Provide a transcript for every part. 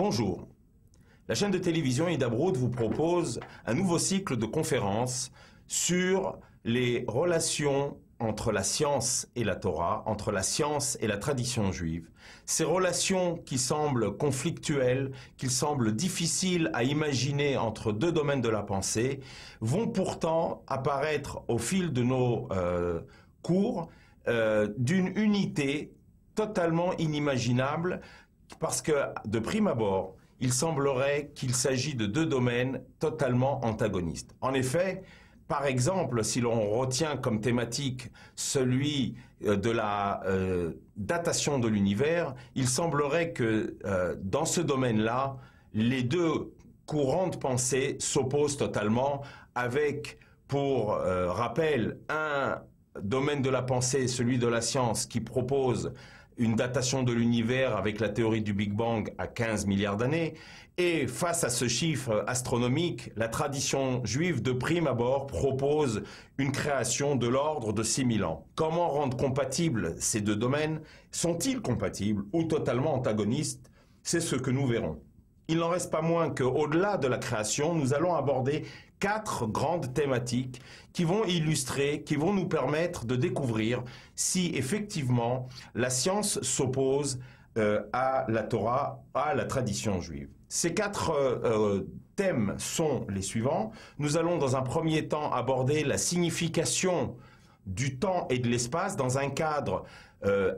Bonjour. La chaîne de télévision Idabrout vous propose un nouveau cycle de conférences sur les relations entre la science et la Torah, entre la science et la tradition juive. Ces relations qui semblent conflictuelles, qui semblent difficiles à imaginer entre deux domaines de la pensée, vont pourtant apparaître au fil de nos cours d'une unité totalement inimaginable, parce que de prime abord, il semblerait qu'il s'agit de deux domaines totalement antagonistes. En effet, par exemple, si l'on retient comme thématique celui de la datation de l'univers, il semblerait que dans ce domaine-là, les deux courants de pensée s'opposent totalement, avec, pour rappel, un domaine de la pensée, celui de la science, qui propose une datation de l'univers avec la théorie du Big Bang à 15 milliards d'années. Et face à ce chiffre astronomique, la tradition juive de prime abord propose une création de l'ordre de 6000 ans. Comment rendre compatibles ces deux domaines? Sont-ils compatibles ou totalement antagonistes? C'est ce que nous verrons. Il n'en reste pas moins qu'au-delà de la création, nous allons aborder 4 grandes thématiques qui vont illustrer, qui vont nous permettre de découvrir si effectivement la science s'oppose à la Torah, à la tradition juive. Ces 4 thèmes sont les suivants. Nous allons dans un premier temps aborder la signification du temps et de l'espace dans un cadre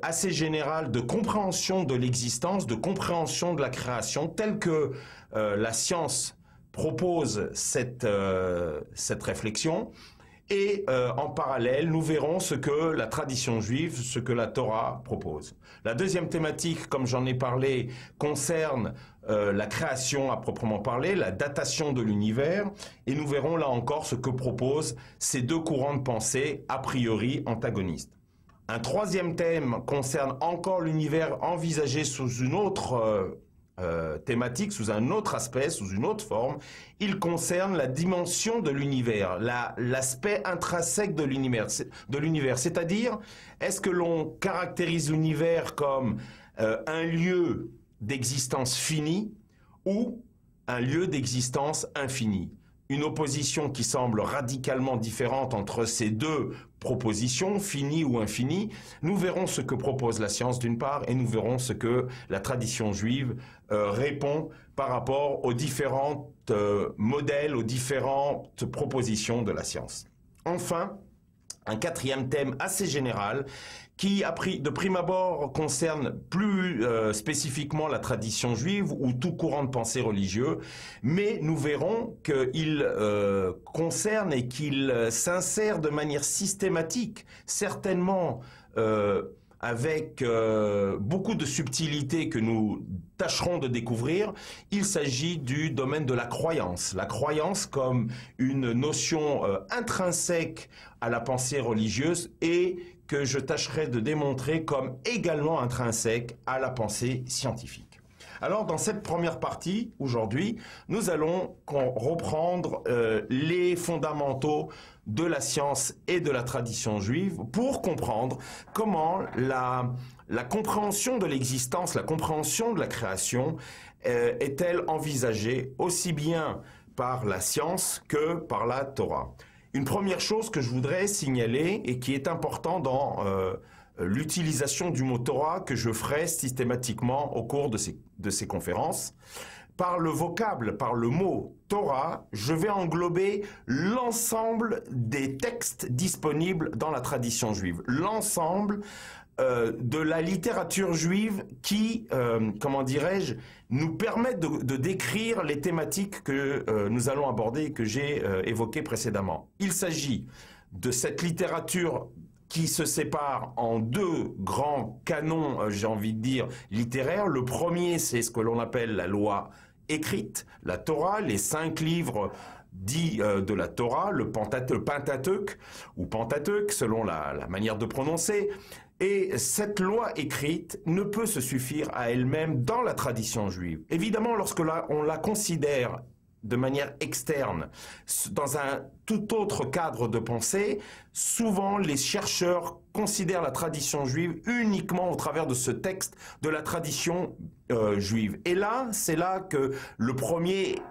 assez général de compréhension de l'existence, de compréhension de la création, telle que la science propose cette réflexion. Et en parallèle, nous verrons ce que la tradition juive, ce que la Torah propose. La deuxième thématique, comme j'en ai parlé, concerne la création à proprement parler, la datation de l'univers, et nous verrons là encore ce que proposent ces deux courants de pensée a priori antagonistes. Un troisième thème concerne encore l'univers envisagé sous une autre thématique, sous un autre aspect, sous une autre forme. Il concerne la dimension de l'univers, l'aspect intrinsèque de l'univers, c'est-à-dire, est-ce que l'on caractérise l'univers comme un lieu d'existence finie ou un lieu d'existence infinie? Une opposition qui semble radicalement différente entre ces deux propositions, finie ou infinie. Nous verrons ce que propose la science d'une part, et nous verrons ce que la tradition juive répond par rapport aux différents modèles, aux différentes propositions de la science. Enfin, un quatrième thème assez général qui, de prime abord, concerne plus spécifiquement la tradition juive ou tout courant de pensée religieux, mais nous verrons qu'il concerne et qu'il s'insère de manière systématique, certainement avec beaucoup de subtilité que nous tâcherons de découvrir. Il s'agit du domaine de la croyance comme une notion intrinsèque à la pensée religieuse et que je tâcherai de démontrer comme également intrinsèque à la pensée scientifique. Alors, dans cette première partie, aujourd'hui, nous allons reprendre les fondamentaux de la science et de la tradition juive pour comprendre comment la compréhension de l'existence, la compréhension de la création est-elle envisagée aussi bien par la science que par la Torah. Une première chose que je voudrais signaler et qui est important dans l'utilisation du mot Torah que je ferai systématiquement au cours de ces conférences. Par le vocable, par le mot Torah, je vais englober l'ensemble des textes disponibles dans la tradition juive, l'ensemble de la littérature juive qui, comment dirais-je, nous permet de décrire les thématiques que nous allons aborder et que j'ai évoquées précédemment. Il s'agit de cette littérature qui se sépare en deux grands canons, j'ai envie de dire, littéraires. Le premier, c'est ce que l'on appelle la loi écrite, la Torah, les 5 livres dits de la Torah, le Pentateuque, ou Pentateuque, selon la manière de prononcer. Et cette loi écrite ne peut se suffire à elle-même dans la tradition juive. Évidemment, lorsque on la considère de manière externe, dans un tout autre cadre de pensée, souvent les chercheurs considèrent la tradition juive uniquement au travers de ce texte de la tradition juive. Et là, c'est là que le premier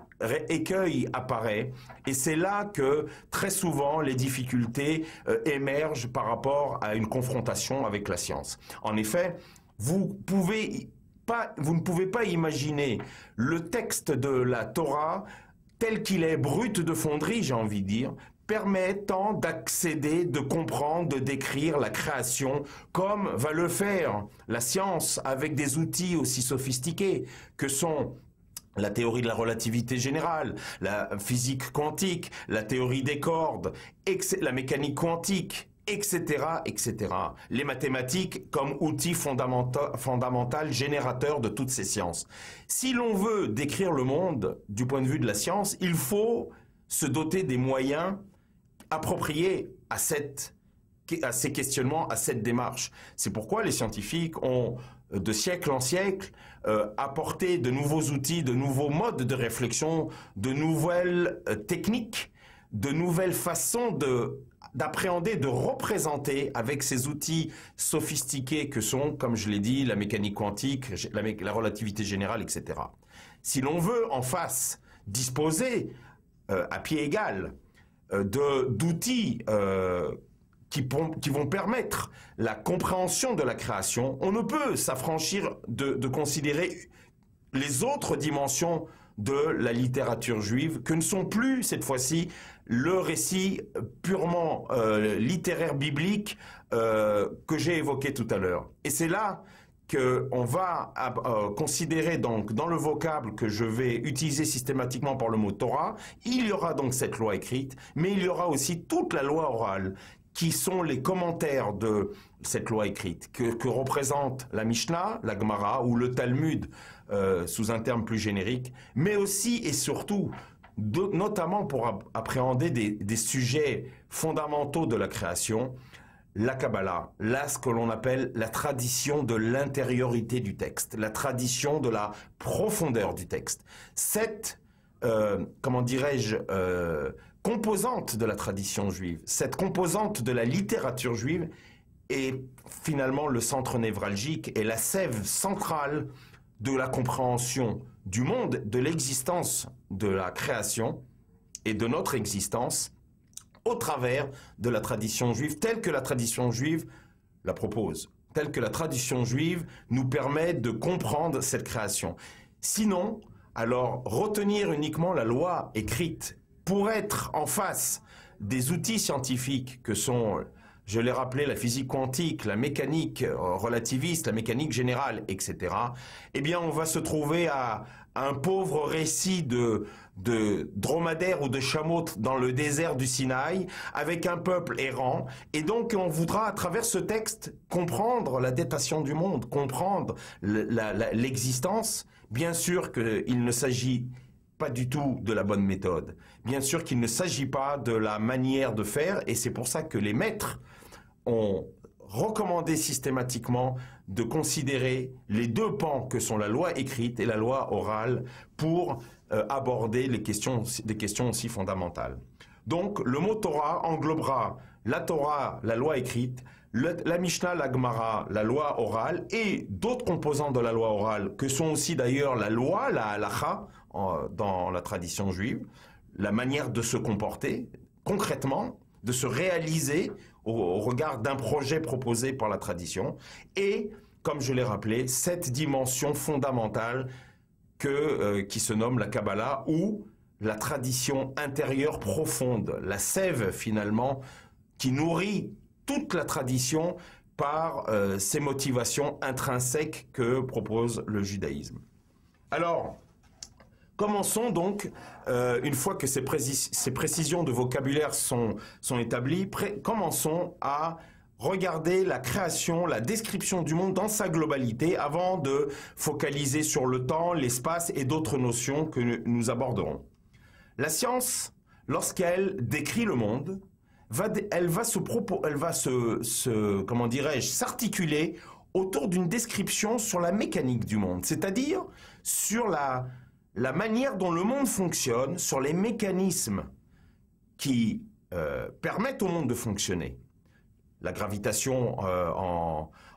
écueil apparaît, et c'est là que très souvent les difficultés émergent par rapport à une confrontation avec la science. En effet, vous ne pouvez pas imaginer le texte de la Torah tel qu'il est brut de fonderie, j'ai envie de dire, permettant d'accéder, de comprendre, de décrire la création comme va le faire la science avec des outils aussi sophistiqués que sont la théorie de la relativité générale, la physique quantique, la théorie des cordes, la mécanique quantique, etc., etc. Les mathématiques comme outil fondamental générateur de toutes ces sciences. Si l'on veut décrire le monde du point de vue de la science, il faut se doter des moyens appropriés à ces questionnements, à cette démarche. C'est pourquoi les scientifiques ont, de siècle en siècle, apporté de nouveaux outils, de nouveaux modes de réflexion, de nouvelles techniques, de nouvelles façons d'appréhender, de représenter avec ces outils sophistiqués que sont, comme je l'ai dit, la mécanique quantique, la relativité générale, etc. Si l'on veut en face disposer à pied égal d'outils qui vont permettre la compréhension de la création, on ne peut s'affranchir de considérer les autres dimensions de la littérature juive, que ne sont plus, cette fois-ci, le récit purement littéraire biblique que j'ai évoqué tout à l'heure. Et c'est là qu'on va considérer donc dans le vocable que je vais utiliser systématiquement par le mot Torah, il y aura donc cette loi écrite, mais il y aura aussi toute la loi orale, qui sont les commentaires de cette loi écrite, que représente la Mishnah, la Gemara ou le Talmud, sous un terme plus générique, mais aussi et surtout, notamment pour appréhender des sujets fondamentaux de la création, la Kabbalah, là ce que l'on appelle la tradition de l'intériorité du texte, la tradition de la profondeur du texte. Cette, comment dirais-je, composante de la tradition juive, cette composante de la littérature juive est finalement le centre névralgique et la sève centrale de la compréhension du monde, de l'existence de la création et de notre existence au travers de la tradition juive, telle que la tradition juive la propose, telle que la tradition juive nous permet de comprendre cette création. Sinon, alors retenir uniquement la loi écrite pour être en face des outils scientifiques que sont, je l'ai rappelé, la physique quantique, la mécanique relativiste, la mécanique générale, etc., eh bien on va se trouver à un pauvre récit de dromadaires ou de chameaux dans le désert du Sinaï, avec un peuple errant, et donc on voudra à travers ce texte comprendre la datation du monde, comprendre l'existence. Bien sûr qu'il ne s'agit pas du tout de la bonne méthode. Bien sûr qu'il ne s'agit pas de la manière de faire, et c'est pour ça que les maîtres ont recommandé systématiquement de considérer les deux pans que sont la loi écrite et la loi orale pour aborder des questions aussi fondamentales. Donc le mot Torah englobera la Torah, la loi écrite, la Mishnah, la Gemara, la loi orale et d'autres composants de la loi orale que sont aussi d'ailleurs la loi, la halacha dans la tradition juive, la manière de se comporter concrètement, de se réaliser au regard d'un projet proposé par la tradition et, comme je l'ai rappelé, cette dimension fondamentale qui se nomme la Kabbalah ou la tradition intérieure profonde, la sève finalement qui nourrit toute la tradition par ces motivations intrinsèques que propose le judaïsme. Alors, commençons donc, une fois que ces précisions de vocabulaire sont établies, commençons à regarder la création, la description du monde dans sa globalité avant de focaliser sur le temps, l'espace et d'autres notions que nous aborderons. La science, lorsqu'elle décrit le monde, elle va comment dirais-je, s'articuler autour d'une description sur la mécanique du monde, c'est-à-dire sur la manière dont le monde fonctionne, sur les mécanismes qui permettent au monde de fonctionner. La gravitation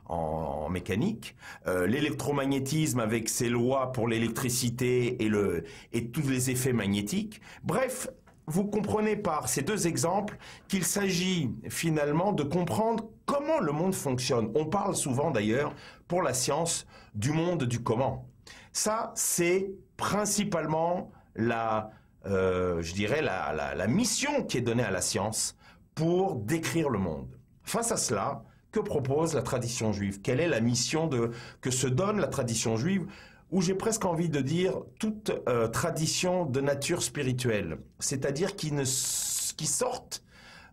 en mécanique, l'électromagnétisme avec ses lois pour l'électricité et tous les effets magnétiques. Bref, vous comprenez par ces deux exemples qu'il s'agit finalement de comprendre comment le monde fonctionne. On parle souvent d'ailleurs, pour la science, du monde du comment. Ça, c'est principalement je dirais la mission qui est donnée à la science pour décrire le monde. Face à cela, que propose la tradition juive? Quelle est la mission que se donne la tradition juive, où j'ai presque envie de dire toute tradition de nature spirituelle, c'est-à-dire qui sortent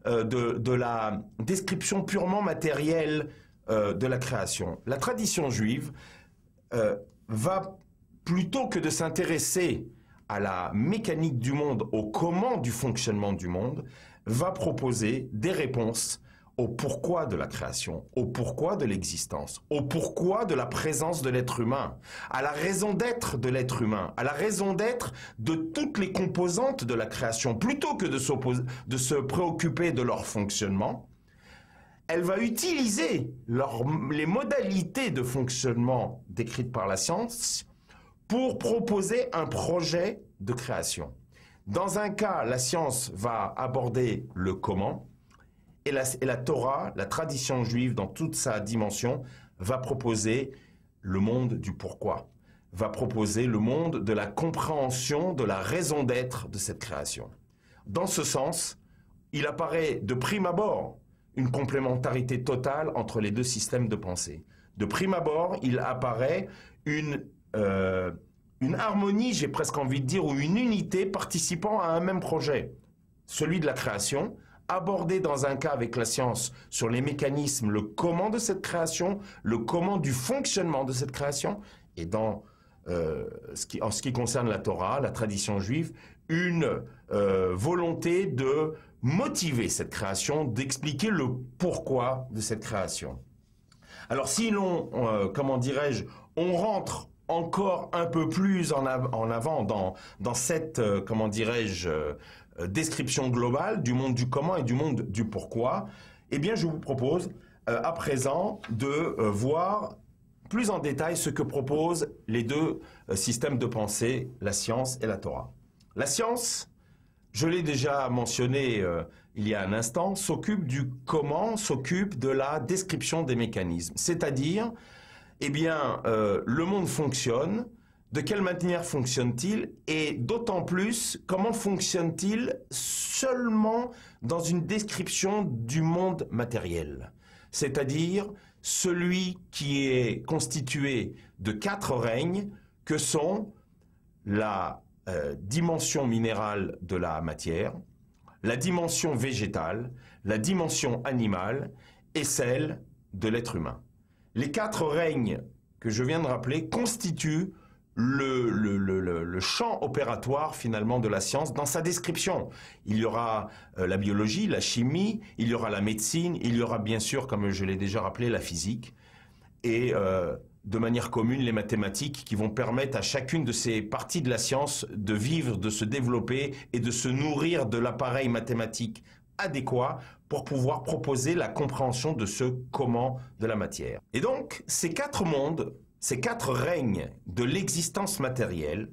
de la description purement matérielle de la création. La tradition juive va, plutôt que de s'intéresser à la mécanique du monde, au comment du fonctionnement du monde, va proposer des réponses au pourquoi de la création, au pourquoi de l'existence, au pourquoi de la présence de l'être humain, à la raison d'être de l'être humain, à la raison d'être de toutes les composantes de la création, plutôt que de se préoccuper de leur fonctionnement. Elle va utiliser les modalités de fonctionnement décrites par la science pour proposer un projet de création. Dans un cas, la science va aborder le comment, et la Torah, la tradition juive dans toute sa dimension, va proposer le monde du pourquoi, va proposer le monde de la compréhension de la raison d'être de cette création. Dans ce sens, il apparaît de prime abord une complémentarité totale entre les deux systèmes de pensée. De prime abord, il apparaît une harmonie, j'ai presque envie de dire, ou une unité participant à un même projet, celui de la création, abordé dans un cas avec la science sur les mécanismes, le comment de cette création, le comment du fonctionnement de cette création, et en ce qui concerne la Torah, la tradition juive, une volonté de motiver cette création, d'expliquer le pourquoi de cette création. Alors si l'on, comment dirais-je, on rentre encore un peu plus en avant dans cette, comment dirais-je, description globale du monde du comment et du monde du pourquoi, eh bien je vous propose à présent de voir plus en détail ce que proposent les deux systèmes de pensée, la science et la Torah. La science, je l'ai déjà mentionné il y a un instant, s'occupe du comment, s'occupe de la description des mécanismes, c'est-à-dire, eh bien, le monde fonctionne. De quelle manière fonctionne-t-il? Et d'autant plus, comment fonctionne-t-il seulement dans une description du monde matériel? C'est-à-dire celui qui est constitué de 4 règnes que sont la dimension minérale de la matière, la dimension végétale, la dimension animale et celle de l'être humain. Les 4 règnes que je viens de rappeler constituent le champ opératoire finalement de la science dans sa description. Il y aura la biologie, la chimie, il y aura la médecine, il y aura bien sûr, comme je l'ai déjà rappelé, la physique et de manière commune les mathématiques qui vont permettre à chacune de ces parties de la science de vivre, de se développer et de se nourrir de l'appareil mathématique adéquat pour pouvoir proposer la compréhension de ce comment de la matière. Et donc, ces 4 mondes, ces 4 règnes de l'existence matérielle,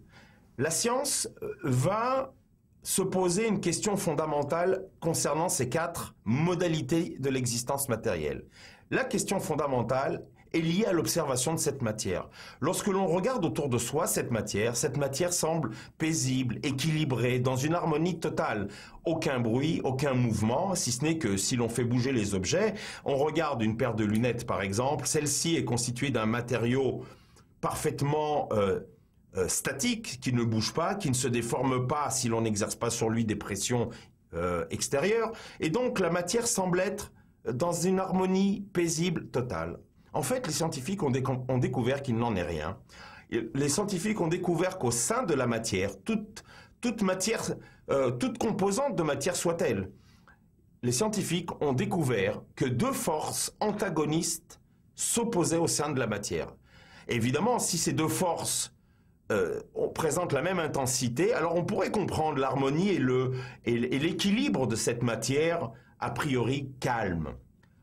la science va se poser une question fondamentale concernant ces 4 modalités de l'existence matérielle. La question fondamentale est liée à l'observation de cette matière. Lorsque l'on regarde autour de soi cette matière semble paisible, équilibrée, dans une harmonie totale. Aucun bruit, aucun mouvement, si ce n'est que si l'on fait bouger les objets. On regarde une paire de lunettes par exemple, celle-ci est constituée d'un matériau parfaitement statique, qui ne bouge pas, qui ne se déforme pas si l'on n'exerce pas sur lui des pressions extérieures. Et donc la matière semble être dans une harmonie paisible totale. En fait, les scientifiques ont découvert qu'il n'en est rien. Les scientifiques ont découvert qu'au sein de la matière, toute matière, toute composante de matière soit-elle, les scientifiques ont découvert que 2 forces antagonistes s'opposaient au sein de la matière. Évidemment, si ces 2 forces on présente la même intensité, alors on pourrait comprendre l'harmonie et l'équilibre de cette matière a priori calme.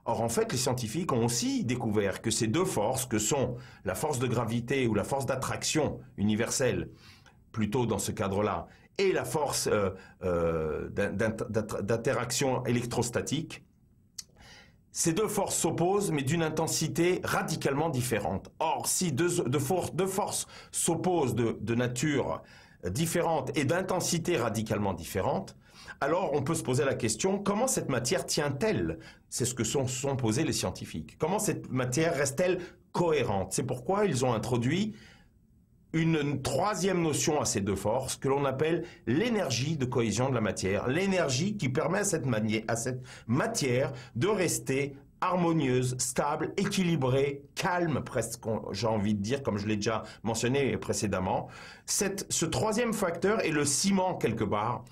Or, en fait, les scientifiques ont aussi découvert que ces deux forces, que sont la force de gravité ou la force d'attraction universelle, plutôt dans ce cadre-là, et la force d'interaction électrostatique, ces deux forces s'opposent, mais d'une intensité radicalement différente. Or, si deux forces s'opposent de nature différente et d'intensité radicalement différente, alors on peut se poser la question, comment cette matière tient-elle? C'est ce que sont posés les scientifiques. Comment cette matière reste-t-elle cohérente? C'est pourquoi ils ont introduit une troisième notion à ces deux forces que l'on appelle l'énergie de cohésion de la matière. L'énergie qui permet à cette matière de rester harmonieuse, stable, équilibrée, calme, presque, j'ai envie de dire, comme je l'ai déjà mentionné précédemment. Ce troisième facteur est le ciment quelque part,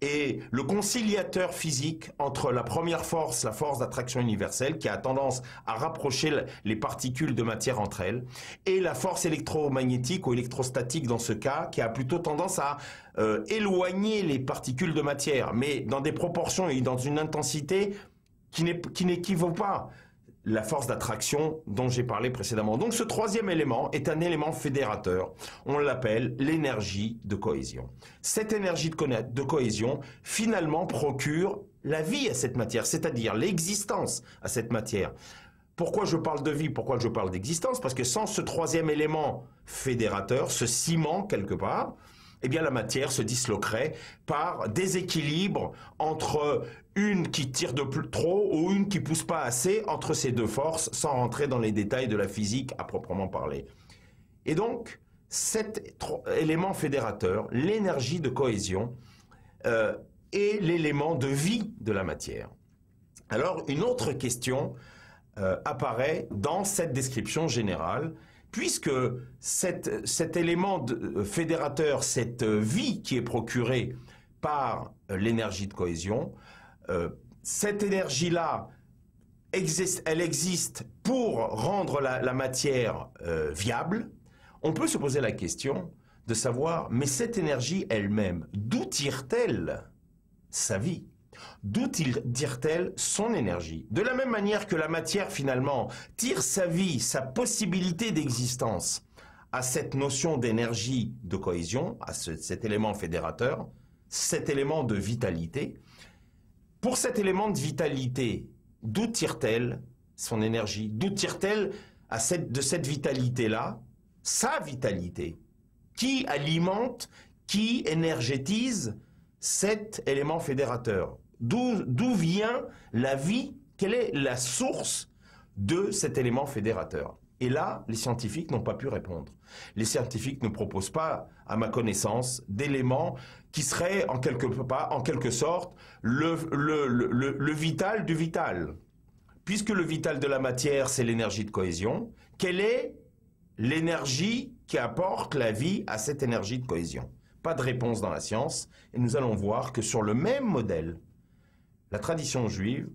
et le conciliateur physique entre la première force, la force d'attraction universelle, qui a tendance à rapprocher les particules de matière entre elles, et la force électromagnétique ou électrostatique dans ce cas, qui a plutôt tendance à éloigner les particules de matière, mais dans des proportions et dans une intensité qui n'équivaut pas la force d'attraction dont j'ai parlé précédemment. Donc ce troisième élément est un élément fédérateur. On l'appelle l'énergie de cohésion. Cette énergie de cohésion, finalement, procure la vie à cette matière, c'est-à-dire l'existence à cette matière. Pourquoi je parle de vie? Pourquoi je parle d'existence? Parce que sans ce troisième élément fédérateur, ce ciment quelque part, eh bien la matière se disloquerait par déséquilibre entre une qui tire de trop ou une qui pousse pas assez entre ces deux forces, sans rentrer dans les détails de la physique à proprement parler. Et donc, cet élément fédérateur, l'énergie de cohésion, est l'élément de vie de la matière. Alors, une autre question apparaît dans cette description générale, puisque cet élément fédérateur, cette vie qui est procurée par l'énergie de cohésion, cette énergie-là, elle existe pour rendre la matière viable. On peut se poser la question de savoir, mais cette énergie elle-même, d'où tire-t-elle sa vie? D'où tire-t-elle son énergie? De la même manière que la matière, finalement, tire sa vie, sa possibilité d'existence à cette notion d'énergie de cohésion, à cet élément fédérateur, cet élément de vitalité. Pour cet élément de vitalité, d'où tire-t-elle son énergie? D'où tire-t-elle de cette vitalité-là sa vitalité? Qui alimente, qui énergétise cet élément fédérateur? D'où vient la vie? Quelle est la source de cet élément fédérateur? Et là, les scientifiques n'ont pas pu répondre. Les scientifiques ne proposent pas, à ma connaissance, d'éléments qui seraient en quelque sorte le vital du vital. Puisque le vital de la matière, c'est l'énergie de cohésion, quelle est l'énergie qui apporte la vie à cette énergie de cohésion? Pas de réponse dans la science, et nous allons voir que sur le même modèle, la tradition juive,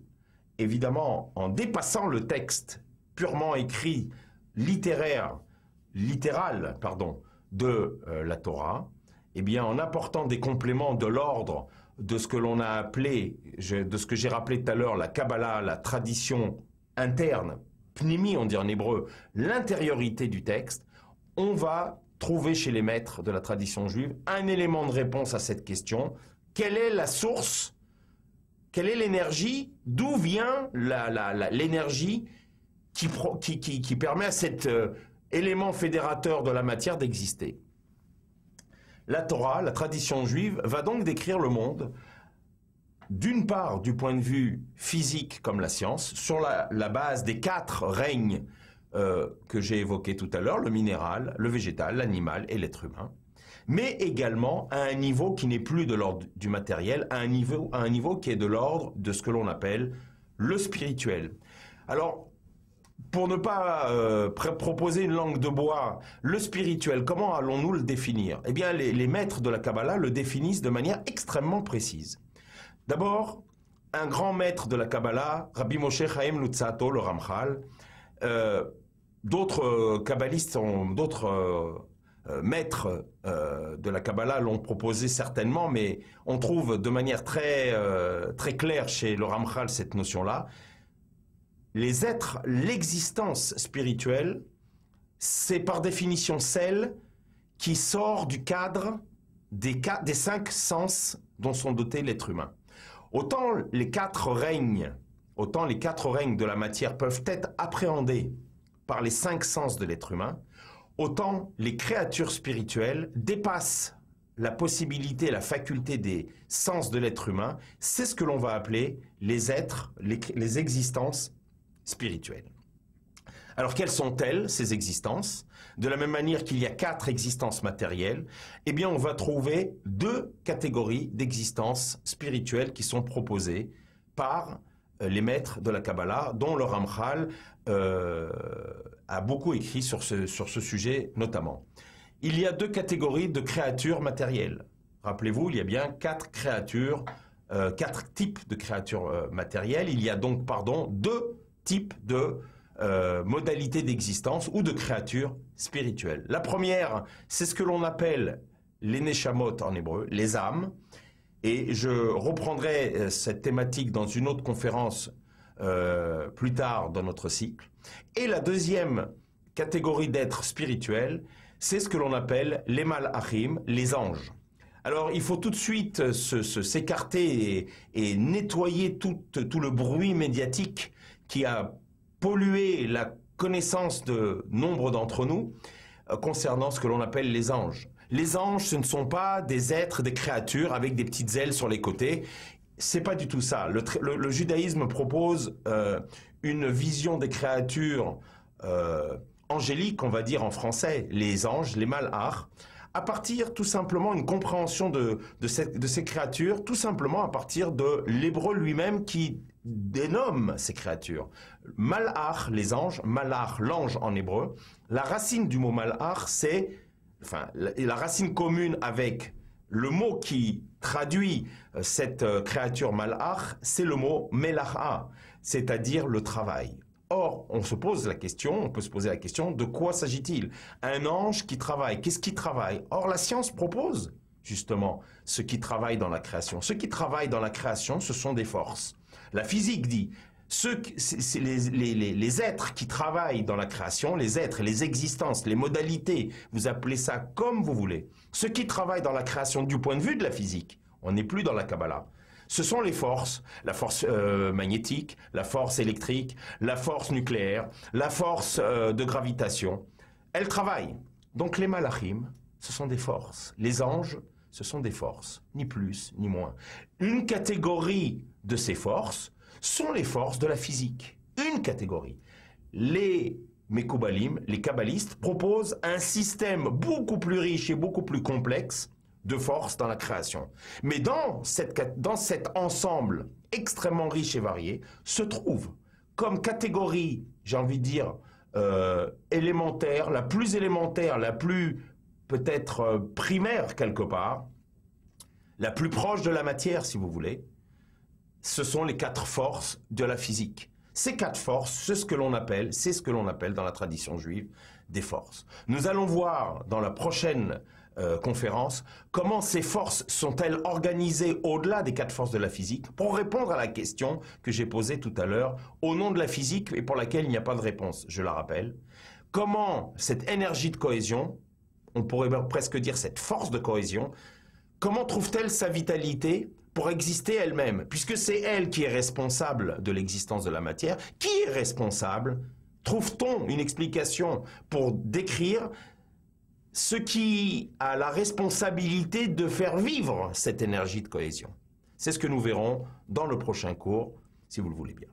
évidemment en dépassant le texte purement écrit, littéral, de la Torah, eh bien en apportant des compléments de l'ordre de ce que l'on a appelé, de ce que j'ai rappelé tout à l'heure, la Kabbalah, la tradition interne, pnimi on dit en hébreu, l'intériorité du texte, on va trouver chez les maîtres de la tradition juive un élément de réponse à cette question. Quelle est la source? Quelle est l'énergie? D'où vient l'énergie qui permet à cet élément fédérateur de la matière d'exister? La Torah, la tradition juive, va donc décrire le monde, d'une part du point de vue physique comme la science, sur la base des 4 règnes que j'ai évoqués tout à l'heure, le minéral, le végétal, l'animal et l'être humain, mais également à un niveau qui n'est plus de l'ordre du matériel, à un niveau qui est de l'ordre de ce que l'on appelle le spirituel. Alors, pour ne pas proposer une langue de bois, le spirituel, comment allons-nous le définir? Eh bien, les maîtres de la Kabbalah le définissent de manière extrêmement précise. D'abord, un grand maître de la Kabbalah, Rabbi Moshe Chaim Luzzatto, le Ramchal, d'autres kabbalistes, d'autres maîtres de la Kabbalah l'ont proposé certainement, mais on trouve de manière très claire chez le Ramchal cette notion-là. Les êtres, l'existence spirituelle, c'est par définition celle qui sort du cadre des 5 sens dont sont dotés l'être humain. Autant les quatre règnes de la matière peuvent être appréhendés par les 5 sens de l'être humain, autant les créatures spirituelles dépassent la possibilité, la faculté des sens de l'être humain. C'est ce que l'on va appeler les êtres, les existences spirituelles. Alors quelles sont-elles, ces existences? De la même manière qu'il y a 4 existences matérielles, eh bien on va trouver 2 catégories d'existences spirituelles qui sont proposées par les maîtres de la Kabbalah, dont le Ramchal a beaucoup écrit sur ce sujet notamment. Il y a 2 catégories de créatures matérielles. Rappelez-vous, il y a bien 4 créatures, 4 types de créatures matérielles. Il y a donc, 2 types de modalités d'existence ou de créatures spirituelles. La première, c'est ce que l'on appelle les neshamot en hébreu, les âmes. Et je reprendrai cette thématique dans une autre conférence plus tard dans notre cycle. Et la deuxième catégorie d'êtres spirituels, c'est ce que l'on appelle les malachim, les anges. Alors il faut tout de suite s'écarter et nettoyer tout le bruit médiatique qui a pollué la connaissance de nombre d'entre nous concernant ce que l'on appelle les anges. Les anges, ce ne sont pas des êtres, des créatures avec des petites ailes sur les côtés. C'est pas du tout ça. Le judaïsme propose une vision des créatures angéliques, on va dire en français, les anges, les malach, à partir tout simplement une compréhension de ces créatures, tout simplement à partir de l'hébreu lui-même qui dénomme ces créatures. Malach, les anges, malach, l'ange en hébreu. La racine du mot malach, c'est la racine commune avec le mot qui traduit cette créature malach, c'est le mot melacha, c'est-à-dire le travail. Or, on peut se poser la question, de quoi s'agit-il? Un ange qui travaille, qu'est-ce qui travaille? Or, la science propose justement ce qui travaille dans la création. Ce qui travaille dans la création, ce sont des forces. La physique dit, les êtres qui travaillent dans la création, les êtres, les existences, les modalités, vous appelez ça comme vous voulez. Ceux qui travaillent dans la création du point de vue de la physique, on n'est plus dans la Kabbalah. Ce sont les forces, la force magnétique, la force électrique, la force nucléaire, la force de gravitation. Elles travaillent. Donc les malachim, ce sont des forces. Les anges, ce sont des forces, ni plus ni moins. Une catégorie de ces forces sont les forces de la physique. Une catégorie. Les Mekoubalim, les kabbalistes, proposent un système beaucoup plus riche et beaucoup plus complexe de forces dans la création. Mais dans cet ensemble extrêmement riche et varié, se trouve comme catégorie, j'ai envie de dire, élémentaire, la plus peut-être primaire quelque part, la plus proche de la matière si vous voulez, ce sont les 4 forces de la physique. Ces 4 forces, c'est ce que l'on appelle dans la tradition juive des forces. Nous allons voir dans la prochaine conférence comment ces forces sont-elles organisées au-delà des 4 forces de la physique pour répondre à la question que j'ai posée tout à l'heure au nom de la physique et pour laquelle il n'y a pas de réponse, je la rappelle. Comment cette énergie de cohésion, on pourrait presque dire cette force de cohésion, comment trouve-t-elle sa vitalité pour exister elle-même, puisque c'est elle qui est responsable de l'existence de la matière? Qui est responsable? Trouve-t-on une explication pour décrire ce qui a la responsabilité de faire vivre cette énergie de cohésion? C'est ce que nous verrons dans le prochain cours, si vous le voulez bien.